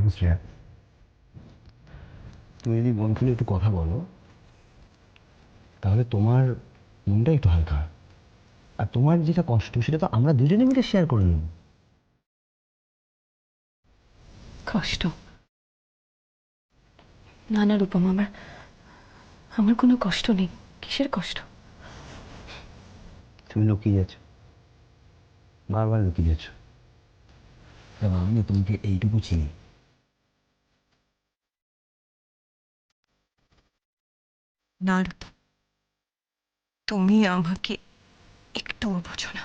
দেখো শ্রেয়া, তুমি যদি মন খুলে একটু কথা বলো তাহলে তোমার মনটা একটু হালকা, আর তোমার যেটা কষ্ট সেটা তো আমরা দুজনে মিলে শেয়ার করে নেব। কষ্ট? না না রূপম, আমার আমার কোনো কষ্ট নেই। কিসের কষ্ট? তুমি লুকিয়ে যাচ্ছ, বারবার লুকিয়ে যাচ্ছ। দেখো আমি তোমাকে এইটুকু চিনি। না রূপম, তুমি আমাকে একটুও বোঝো না।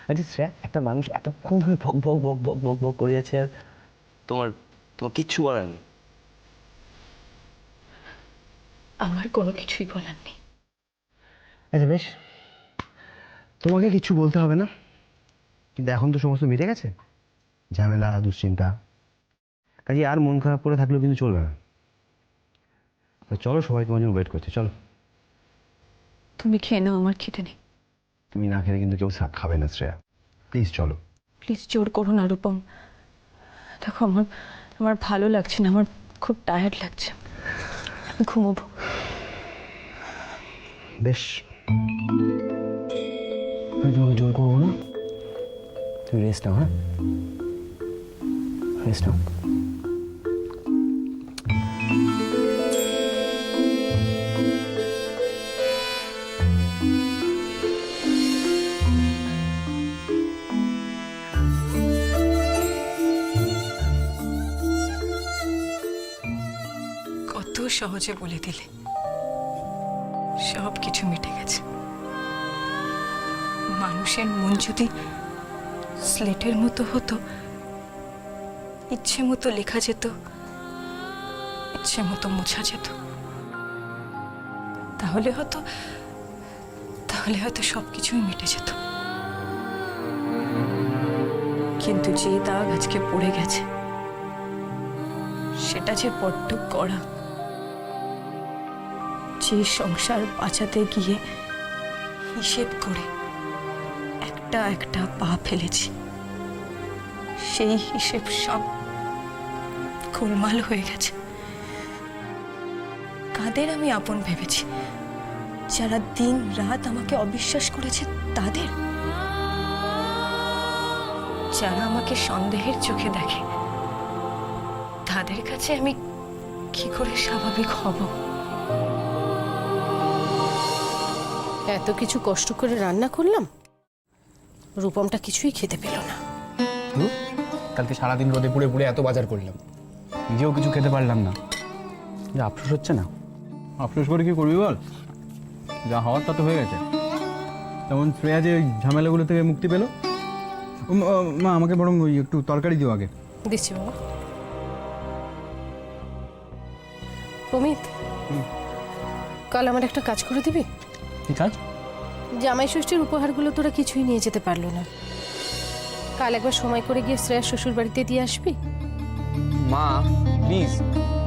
আচ্ছা শ্রেয়া, একটা মানুষ এতক্ষণ ধরে ভক ভক ভক ভক ভক ভক করে যাচ্ছে আর তোমার তোমার কিচ্ছু বলার নেই। আমার কোনো কিছুই বলার নেই। আচ্ছা বেশ, তোমাকে কিছু বলতে হবে না, কিন্তু এখন তো সমস্ত মিটে গেছে, ঝামেলা দুশ্চিন্তা, কাজে আর মন খারাপ করে থাকলেও কিন্তু চলবে না। তো চলো, সবাই তোমার জন্য ওয়েট করছে, চলো। তুমি খেয়ে নাও, আমার খেতে নেই। তুমি না খেলে কিন্তু কেউ খাবে না শ্রেয়া, প্লিজ চলো। প্লিজ জোর করো না রূপম। দেখো আমার আমার ভালো লাগছে না, আমার খুব টায়ার্ড লাগছে, আমি ঘুমোবো। বেশ, আমি তোমাকে জোর করবো না, তুমি রেস্ট নাও। হ্যাঁ, রেস্ট নাও। কত সহজে বলে দিলে, সব কিছু মিটে গেছে। মানুষের মন যদি স্লেটের মতো হতো, ইচ্ছে মতো লেখা যেত, ইচ্ছে মতো মোছা যেত, তাহলে হয়তো সবকিছুই মিটে যেত। কিন্তু যে দাগ আজকে পড়ে গেছে, সেটা যে বড্ড কড়া। যে সংসার বাঁচাতে গিয়ে হিসেব করে একটা একটা পা ফেলেছি, সেই হিসেব সব গোলমাল হয়ে গেছে। কাদের আমি আপন ভেবেছি, যারা দিন রাত আমাকে অবিশ্বাস করেছে তাদের, যারা আমাকে সন্দেহের চোখে দেখে তাদের কাছে আমি কি করে স্বাভাবিক হব? এত কিছু কষ্ট করে রান্না করলাম, রূপমটা কিছুই খেতে পেল না। কালকে সারাদিন রোদে পুড়ে পুড়ে এত বাজার করলাম, নিজেও কিছু খেতে পারলাম না। যে আফসোস হচ্ছে না? আফসোস করে কি করবি বল, যা হওয়ার তা তো হয়ে গেছে। তেমন শ্রেয়া যে ওই ঝামেলাগুলো থেকে মুক্তি পেল। মা আমাকে বরং ওই একটু তরকারি দিও আগে। দিচ্ছি বাবা। অমিত, কাল আমার একটা কাজ করে দিবি? কি কাজ? জামাই ষষ্ঠীর উপহারগুলো তোরা কিছুই নিয়ে যেতে পারলো না, কাল একবার সময় করে গিয়ে শ্রেয়ার শ্বশুর বাড়িতে দিয়ে আসবি। মা প্লিজ,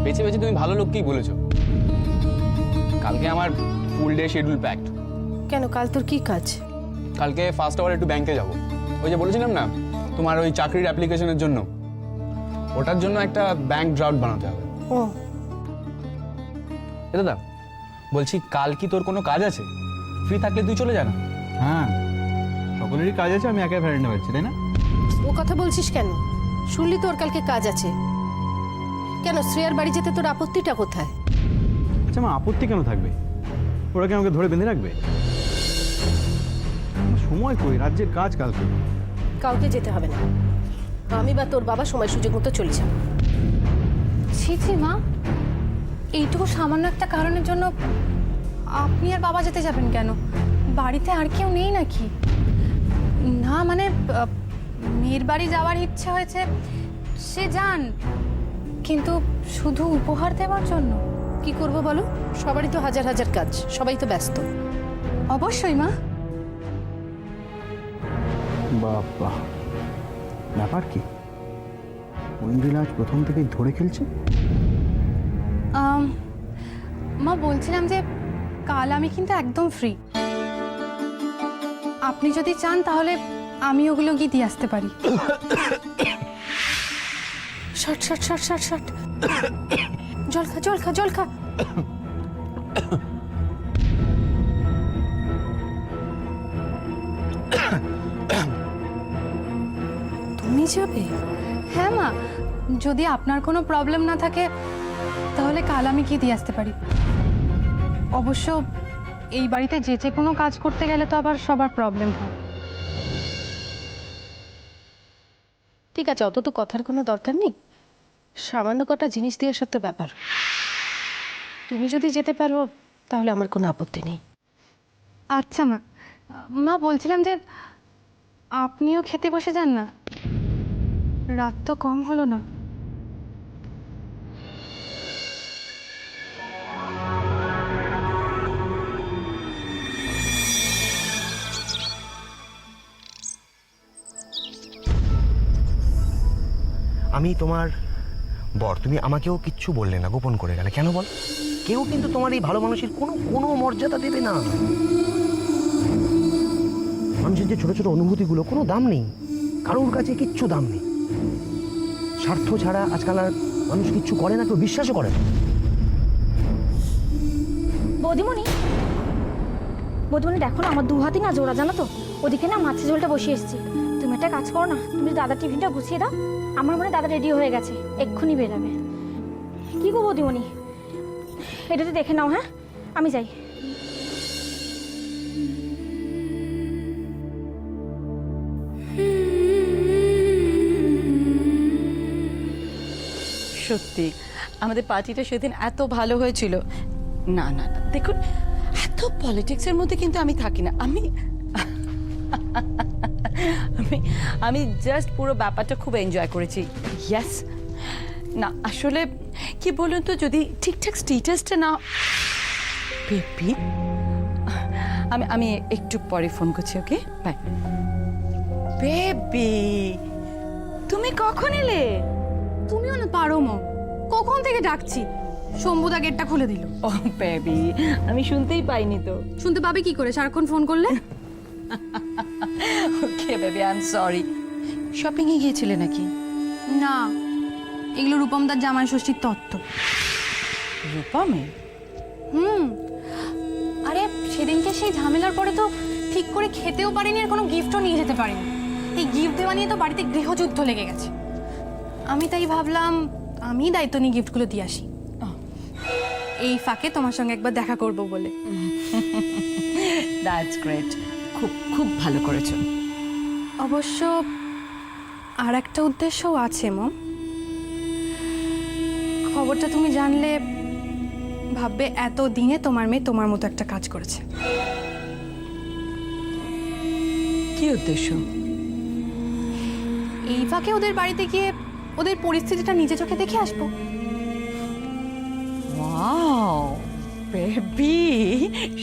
বেছে বেছে তুমি ভালো লোককেই বলেছো। কালকে আমার ফুল ডে শিডিউল প্যাকড। কেন, কাল তোর কি কাজ? কালকে ফার্স্ট আওয়ার একটু ব্যাংকে যাব। ওই যে বলেছিলাম না তোমার ওই চাকরির অ্যাপ্লিকেশনের জন্য, ওটার জন্য একটা ব্যাংক ড্রাফট বানাতে হবে। ও এ দাদা বলছি, কাল কি তোর কোনো কাজ আছে? ফ্রি থাকলে তুই চলে যা না। হ্যাঁ, সকলেরই কাজ আছে, আমি একাই ফেরান্ডে পাচ্ছি, তাই না? ও কথা বলছিস কেন? শুনলি তোর কালকে কাজ আছে। কেন, শ্রেয়ার বাড়ি যেতে তোর আপত্তিটা কোথায়? আচ্ছা মা, আপত্তি কেন থাকবে? ওরা কি আমাকে ধরে বেঁধে রাখবে? সময় কই, রাজ্যের কাজ কালকে। কাউকে যেতে হবে না, আমি বা তোর বাবা সময় সুযোগ মতো চলে যাব। ছি ছি মা, এইটুকু সামান্য একটা কারণের জন্য আপনি আর বাবা যেতে যাবেন কেন? বাড়িতে আর কেউ নেই নাকি? না মানে মেয়ের বাড়ি যাওয়ার ইচ্ছে হয়েছে, সে যান, কিন্তু শুধু উপহার দেওয়ার জন্য? কি করব বলো, সবারই তো হাজার হাজার কাজ, সবাই তো ব্যস্ত। অবশ্যই মা। বাবা, ব্যাপার কি? ঐন্দ্রিলা আজ প্রথম থেকেই ধরে খেলছে। মা বলছিলাম যে কাল আমি কিন্তু একদম ফ্রি, আপনি যদি চান তাহলে আমি ওগুলো গিয়ে দিয়ে আসতে পারি। Shot shot shot shot shot জল খা জল খা জল খা। তুমি যাবে? হ্যাঁ মা, যদি আপনার কোনো প্রবলেম না থাকে তাহলে কাল আমি কি দিয়ে আসতে পারি। অবশ্য এই বাড়িতে যে কোনো কাজ করতে গেলে তো আবার সবার প্রবলেম হয়। ঠিক আছে, অত তো কথার কোনো দরকার নেই, সামান্য কটা জিনিস দিয়ে সব তো ব্যাপার। তুমি যদি যেতে পারো তাহলে আমার কোনো আপত্তি নেই। আচ্ছা মা, মা বলছিলাম যে আপনিও খেতে বসে যান না, রাত তো কম হলো না। আমি তোমার বর, তুমি আমাকেও কিচ্ছু বললে না, গোপন করে গেলে কেন বল? কেউ কিন্তু তোমার এই ভালো মানুষের কোনো কোনো মর্যাদা দেবে না। মানুষের যে ছোট ছোট অনুভূতিগুলো কোনো দাম নেই, কারোর কাছে কিচ্ছু দাম নেই। স্বার্থ ছাড়া আজকাল আর মানুষ কিচ্ছু করে না, কেউ বিশ্বাসও করে না। বৌদিমণি, বৌদিমণি দেখো না, আমার দু হাতই না জোড়া, জানো তো। ওদিকে না মাছের ঝোলটা বসিয়ে এসেছি। তুমি একটা কাজ করো না, তুমি দাদা টিফিনটা গুছিয়ে দাও। আমার মনে হয় দাদা রেডি হয়ে গেছে, এক্ষুনি বেরাবে। কি গো বৌদিমণি, এটা তো দেখে নাও। হ্যাঁ, আমি যাই। সত্যি আমাদের পার্টিটা সেদিন এত ভালো হয়েছিল। না না না, দেখুন এত পলিটিক্সের মধ্যে কিন্তু আমি থাকি না। আমি আমি আমি জাস্ট পুরো ব্যাপারটা খুব এনজয় করেছি। ইয়েস, না আসলে কি বলুন তো, যদি ঠিকঠাক স্টেটাসটা না বেবি, আমি আমি একটু পরে ফোন করছি। ওকে, বাই। বেবি, তুমি কখন এলে? তুমিও না পারো মা, কখন থেকে ডাকছি, শম্ভুদা গেটটা খুলে দিল। ও বেবি, আমি শুনতেই পাইনি তো। শুনতে পাবে কি করে সারাক্ষণ ফোন করলে? Okay baby, I am sorry. Shopping এ গিয়েছিলে নাকি? না, এগুলো রূপমদার জামাই ষষ্ঠীর তত্ত্ব। রূপমে? আরে সেদিনকে সেই ঝামেলার পরে তো ঠিক করে খেতেও পারিনি, আর কোনো গিফটও নিয়ে যেতে পারিনি। এই গিফট দেওয়া নিয়ে তো বাড়িতে গৃহযুদ্ধ লেগে গেছে। আমি তাই ভাবলাম আমি দায়িত্ব নিয়ে গিফটগুলো দিয়ে আসি, এই ফাঁকে তোমার সঙ্গে একবার দেখা করব বলে। দ্যাটস গ্রেট, খুব খুব ভালো করেছো। অবশ্য আর একটা উদ্দেশ্যও আছে মম। খবরটা তুমি জানলে ভাববে এত দিনে তোমার মেয়ে তোমার মতো একটা কাজ করেছে। কি উদ্দেশ্য? এই ফাঁকে ওদের বাড়িতে গিয়ে ওদের পরিস্থিতিটা নিজে চোখে দেখে আসবো। ওয়াও বেবি,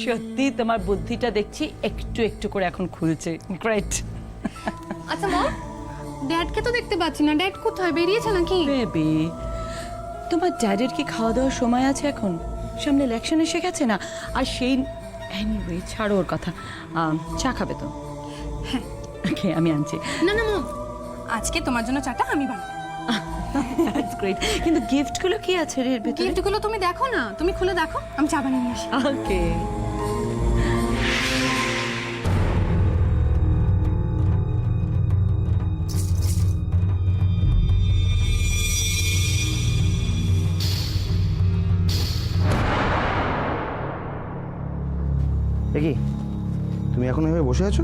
সত্যি তোমার বুদ্ধিটা দেখছি একটু একটু করে এখন খুলছে। গ্রেট। আচ্ছা মম, ড্যাডকে তো দেখতে পাচ্ছি না, ড্যাড কোথায়, বেরিয়েছে নাকি? বেবি, তোমার ড্যাডের কি খাওয়া দাওয়ার সময় আছে এখন? সামনে ইলেকশন এসে গেছে না? আর সেই এনিওয়ে, ছাড়ো ওর কথা। চা খাবে তো? হ্যাঁ। ওকে, আমি আনছি। না না মম, আজকে তোমার জন্য চাটা আমি বানাবো। That's great. কিন্তু গিফটগুলো কি আছে রে এর ভিতরে? গিফটগুলো তুমি দেখো না, তুমি খুলে দেখো, আমি চা বানিয়ে নিয়ে আসি। ওকে। দেখি তুমি এখন এভাবে বসে আছো?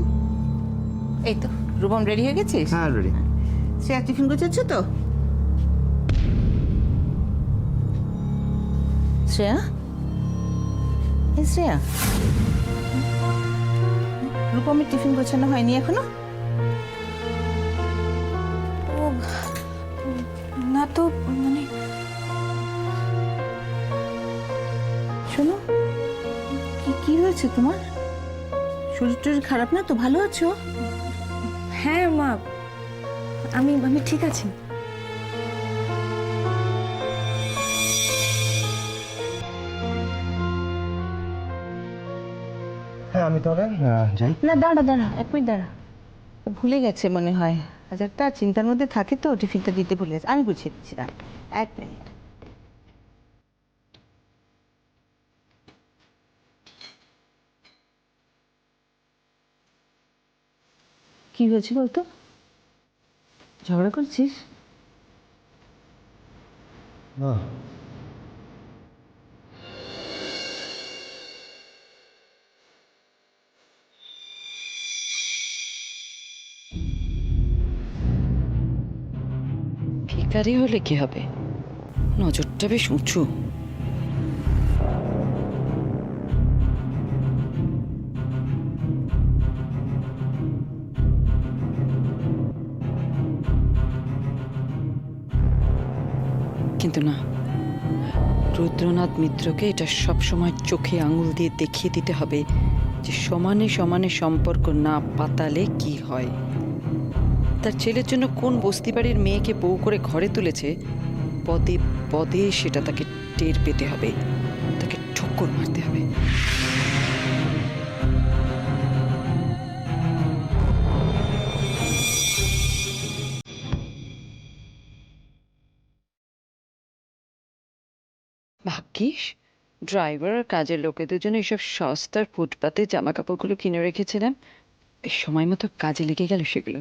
এই তো রুবম, রেডি হয়ে গেছিস? হ্যাঁ রেডি। শ্রেয়া টিফিন গোছাচ্ছ তো? শ্রেয়া, এই শ্রেয়া, রূপমের টিফিন গোছানো হয়নি এখনো? না তো মানে, শোনো, কি কি হয়েছে তোমার? শরীর টরীর খারাপ না তো? ভালো আছো? হ্যাঁ মা, আমি আমি ঠিক আছি। হ্যাঁ আমি তাহলে যাই। না, দাঁড়া দাঁড়া, এক মিনিট দাঁড়া। ভুলে গেছে মনে হয়। হাজারটা চিন্তার মধ্যে থাকে তো টিফিনটা দিতে ভুলে গেছে। আমি গুছিয়ে দিচ্ছি না, 1 মিনিট। কি হয়েছে বলতো? ঝগড়া করছিস? না, ভিখারি হলে কি হবে, নজরটা বেশ উঁচু। কিন্তু না, রুদ্রনাথ মিত্রকে এটা সবসময় চোখে আঙুল দিয়ে দেখিয়ে দিতে হবে যে সমানে সমানে সম্পর্ক না পাতালে কি হয়। তার ছেলের জন্য কোন বস্তি বাড়ির মেয়েকে বউ করে ঘরে তুলেছে, পদে পদে সেটা তাকে টের পেতে হবে, তাকে ঠক্কর মারতে হবে। ভাগ্যিস ড্রাইভার আর কাজের লোকেদের জন্য এইসব সস্তার ফুটপাতে জামা কাপড়গুলো কিনে রেখেছিলাম, এই সময় মতো কাজে লেগে গেল সেগুলো।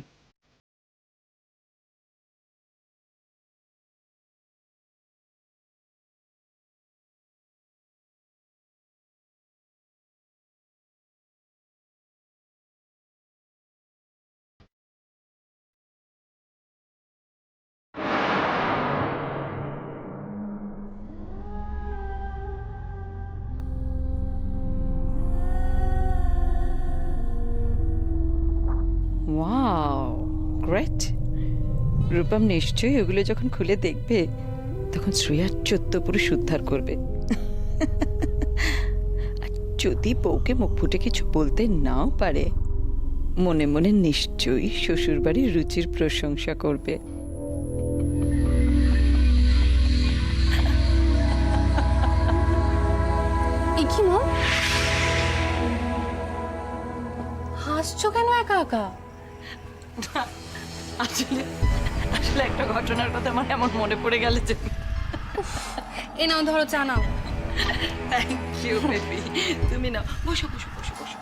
Wow, great! রূপম নিশ্চয়ই ওগুলো যখন খুলে দেখবে তখন শ্রেয়ার 14 পুরুষ উদ্ধার করবে। আর যদি বউকে মুখ ফুটে কিছু বলতে নাও পারে, মনে মনে নিশ্চয়ই শ্বশুরবাড়ির রুচির প্রশংসা করবে। এ কি মম, হাসছো কেন একা একা? আসলে আসলে একটা ঘটনার কথা আমার এমন মনে পড়ে গেল যে। এ নাও, ধরো চা নাও। থ্যাংক ইউ বেবি, তুমি না, বসো বসো বসো বসো।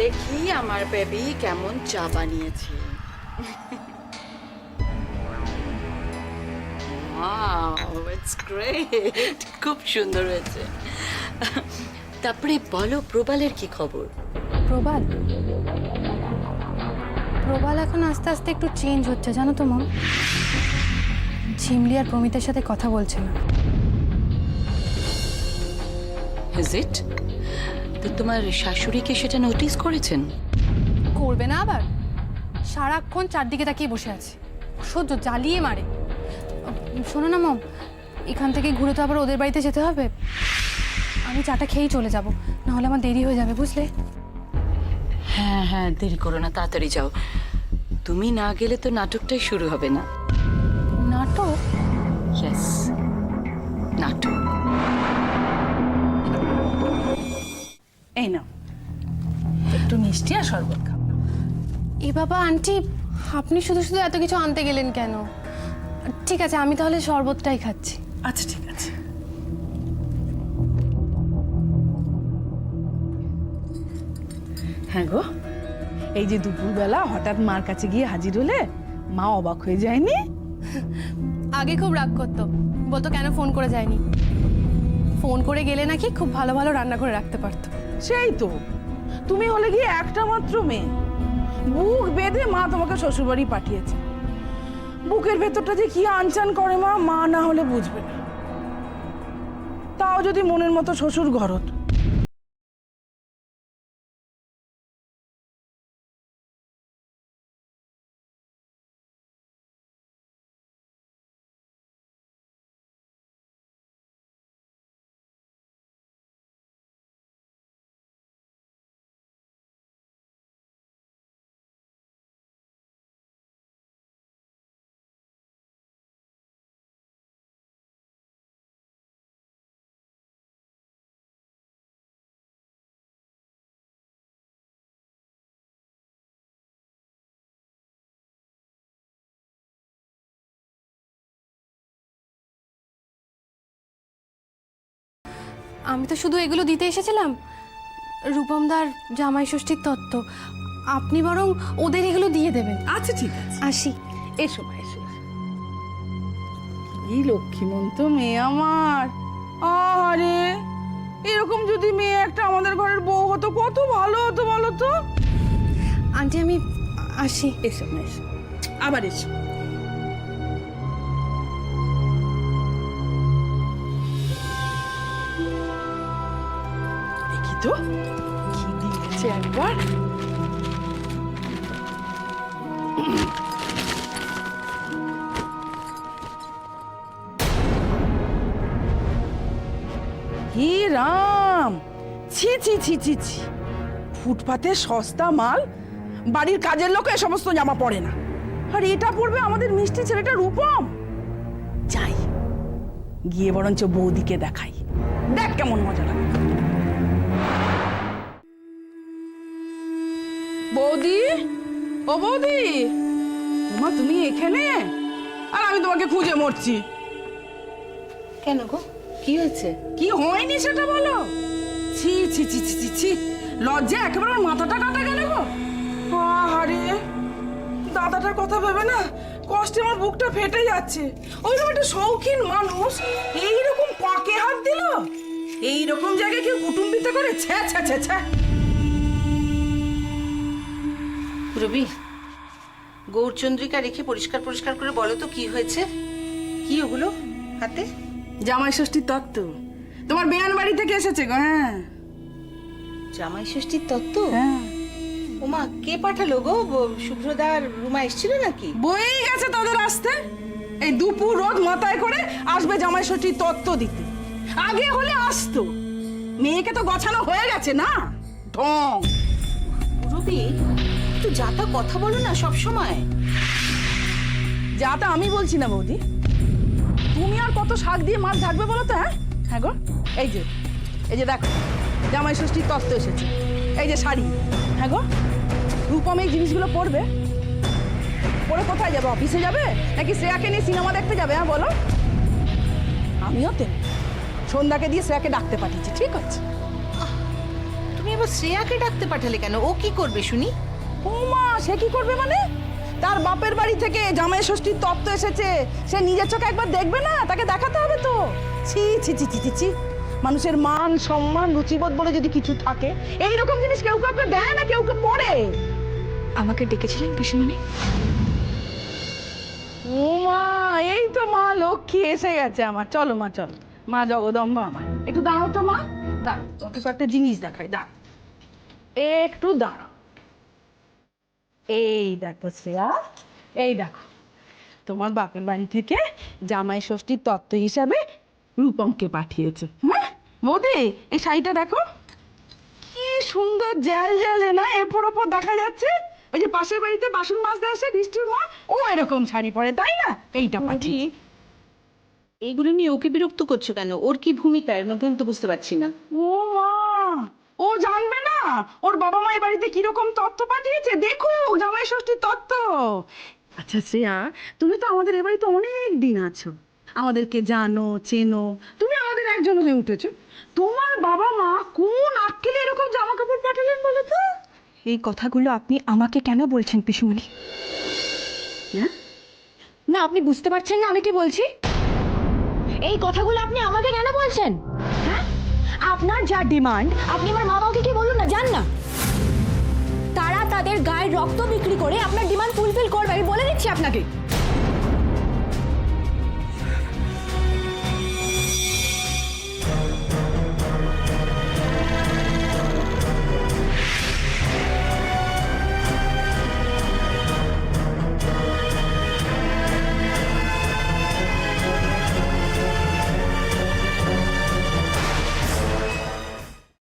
দেখি আমার বেবি কেমন চা বানিয়েছে। ওয়াও, ইটস গ্রেট, খুব সুন্দর হয়েছে। তারপরে বলো, প্রবালের কি খবর? প্রবাল, প্রবাল এখন আস্তে আস্তে একটু চেঞ্জ হচ্ছে জানো তো মম। ঝিমলি আর প্রমিতের সাথে কথা বলছে না। Is it? তো তোমার শাশুড়ি কি সেটা নোটিস করেছেন? করবে না আবার? সারাক্ষণ চারদিকে তাকিয়ে বসে আছে, সহ্য জ্বালিয়ে মারে। শোনো না মম, এখান থেকে ঘুরে তো আবার ওদের বাড়িতে যেতে হবে। আমি চাটা খেয়েই চলে যাব, নাহলে আমার দেরি হয়ে যাবে বুঝলে। হ্যাঁ হ্যাঁ, দেরি করো না, তাড়াতাড়ি যাও। তুমি না গেলে তো নাটকটাই শুরু হবে না। নাটক? ইয়েস, নাটক। এই নাও, একটু মিষ্টি আর শরবত খাও। এ বাবা আন্টি, আপনি শুধু শুধু এত কিছু আনতে গেলেন কেন? ঠিক আছে, আমি তাহলে শরবতটাই খাচ্ছি। আচ্ছা ঠিক আছে। হ্যাঁ গো, এই যে দুপুরবেলা হঠাৎ মার কাছে গিয়ে হাজির হলে মা অবাক হয়ে যায়নি? আগে খুব রাগ করতো, বলতো কেন ফোন করে যায়নি। ফোন করে গেলে নাকি খুব ভালো ভালো রান্না করে রাখতে পারতো। সেই তো, তুমি হলে গিয়ে একটা মাত্র মেয়ে, বুক বেঁধে মা তোমাকে শ্বশুরবাড়ি পাঠিয়েছে। বুকের ভেতরটা যে কি আনচান করে মা, মা না হলে বুঝবে না। তাও যদি মনের মতো শ্বশুর ঘরত, আমি তো শুধু এগুলো দিতে এসেছিলাম, রূপমদার জামাই ষষ্ঠীর তত্ত্ব। আপনি বরং ওদের এগুলো দিয়ে দেবেন। আচ্ছা ঠিক আছে, আসি। এসো মা এসো। এই লক্ষ্মীমন্ত মেয়ে আমার, আরে এরকম যদি মেয়ে একটা আমাদের ঘরের বউ হতো কত ভালো হতো বলো তো। আন্টি আমি আসি। এসো মা এসো, আবার এসো। দেখি তো কি দিয়েছে একবার। হে রাম, ছি ছি ছি ছি ছি, ফুটপাতে সস্তা মাল, বাড়ির কাজের লোক এ সমস্ত জামা পরে না, আর এটা পরবে আমাদের মিষ্টি ছেলেটা রূপম। যাই গিয়ে বরঞ্চ বৌদিকে দেখাই, দেখ কেমন মজা লাগে। বৌদি, ও বৌদি, মা তুমি এখানে? আর আমি তোমাকে খুঁজে মরছি। কেন গো, কি হয়েছে? কি হয়নি সেটা বলো। ছি ছি ছি ছি ছি ছি, লজ্জা একেবারে আমার মাথাটা কাটা গেল গো। আরে দাদাটার কথা ভেবে না কষ্টে আমার বুকটা ফেটে যাচ্ছে। ওইরকম একটা শৌখিন মানুষ এইরকম পাকে হাত দিল, এইরকম জায়গায় কেউ কুটুম্বিতে করে? ছ্যা ছ্যা ছ্যা ছ্যা। রবি, গৌরচন্দ্রিকা রেখে পরিষ্কার পরিষ্কার করে বলো তো কি হয়েছে? কি ওগুলো হাতে? জামাই ষষ্ঠীর তত্ত্ব তোমার বেয়ান বাড়ি থেকে এসেছে গো। হ্যাঁ জামাই ষষ্ঠীর তত্ত্ব? হ্যাঁ, ওমা, কে পাঠালো গো? শুভ্রদার রুমা এসেছিল নাকি? বই গেছে তোদের আসতে। এই দুপুর রোদ মাথায় করে আসবে জামাই ষষ্ঠীর তত্ত্ব দিতে। আগে হলে আসতো, মেয়েকে তো গছানো হয়ে গেছে না। ঢং। রবি, একটু যাতা কথা বলো না সব সময়। যা তা আমি বলছি না বৌদি, তুমি আর কত শাক দিয়ে মাছ ঢাকবে বলো তো? হ্যাঁ হ্যাঁ গো, এই যে দেখো জামাই ষষ্ঠীর তত্ত্ব এসেছে। এই যে শাড়ি, হ্যাঁ গো, রূপম এই জিনিসগুলো পরবে। পরে কোথায় যাবে? অফিসে যাবে নাকি শ্রেয়াকে নিয়ে সিনেমা দেখতে যাবে? হ্যাঁ বলো। আমিও তো সন্ধ্যাকে দিয়ে শ্রেয়াকে ডাকতে পাঠিয়েছি। ঠিক আছে। তুমি এবার শ্রেয়াকে ডাকতে পাঠালে কেন? ও কি করবে শুনি? ও মা, সে কি করবে মানে? তার বাপের বাড়ি থেকে জামাই ষষ্ঠীর তত্ত্ব এসেছে, সে নিজের চোখে একবার দেখবে না? তাকে দেখাতে হবে তো। ছি ছি ছি ছি ছি ছি, মানুষের মান সম্মান রুচিবোধ বলে যদি কিছু থাকে, এইরকম জিনিস কেউ কাউকে দেয় না, কেউ কেউ পড়ে। আমাকে ডেকেছিলেন পিসিমণি? ও মা, এই তো মা লক্ষ্মী এসে গেছে আমার। চলো মা, চলো। মা জগদম্বা আমার, একটু দাঁড়াও তো মা। দাঁড়াও, তোকে কয়েকটা জিনিস দেখাই। দাঁড়াও, একটু দাঁড়াও। এই দেখো শ্রেয়া, এই দেখো তোমার বাপের বাড়ি থেকে জামাই ষষ্ঠীর তত্ত্ব হিসাবে রূপমকে পাঠিয়েছে। হ্যাঁ বৌদি, এই শাড়িটা দেখো কি সুন্দর, জ্যাল জ্যালে না, এরপর ওপর দেখা যাচ্ছে। ওই যে পাশের বাড়িতে বাসন মাজতে আসে বৃষ্টির মা, ও এরকম শাড়ি পরে, তাই না? এইটা পাঠিয়ে। এইগুলো নিয়ে ওকে বিরক্ত করছো কেন? ওর কি ভূমিকা এর মধ্যে? আমি তো বুঝতে পারছি না। ও মা, ও জানবে না ওর বাবা মায়ের বাড়িতে কিরকম তত্ত্ব পাঠিয়েছে? দেখো জামাই ষষ্ঠীর তত্ত্ব। আচ্ছা শ্রেয়া, তুমি তো আমাদের এ বাড়িতে অনেক দিন আছো, আমাদেরকে জানো চেনো, তুমি আমাদের একজন হয়ে উঠেছো। তোমার বাবা মা কোন আক্কেলে এরকম জামা কাপড় পাঠালেন বলো তো? এই কথাগুলো আপনি আমাকে কেন বলছেন পিসিমণি? হ্যাঁ, না আপনি বুঝতে পারছেন না আমি কি বলছি? এই কথাগুলো আপনি আমাকে কেন বলছেন? হ্যাঁ, আপনার যা ডিমান্ড আপনি আমার মা বাবাকে কি বলুন না, জান না, তারা তাদের গায়ের রক্ত বিক্রি করে আপনার ডিমান্ড ফুলফিল করবে, আমি বলে দিচ্ছি আপনাকে।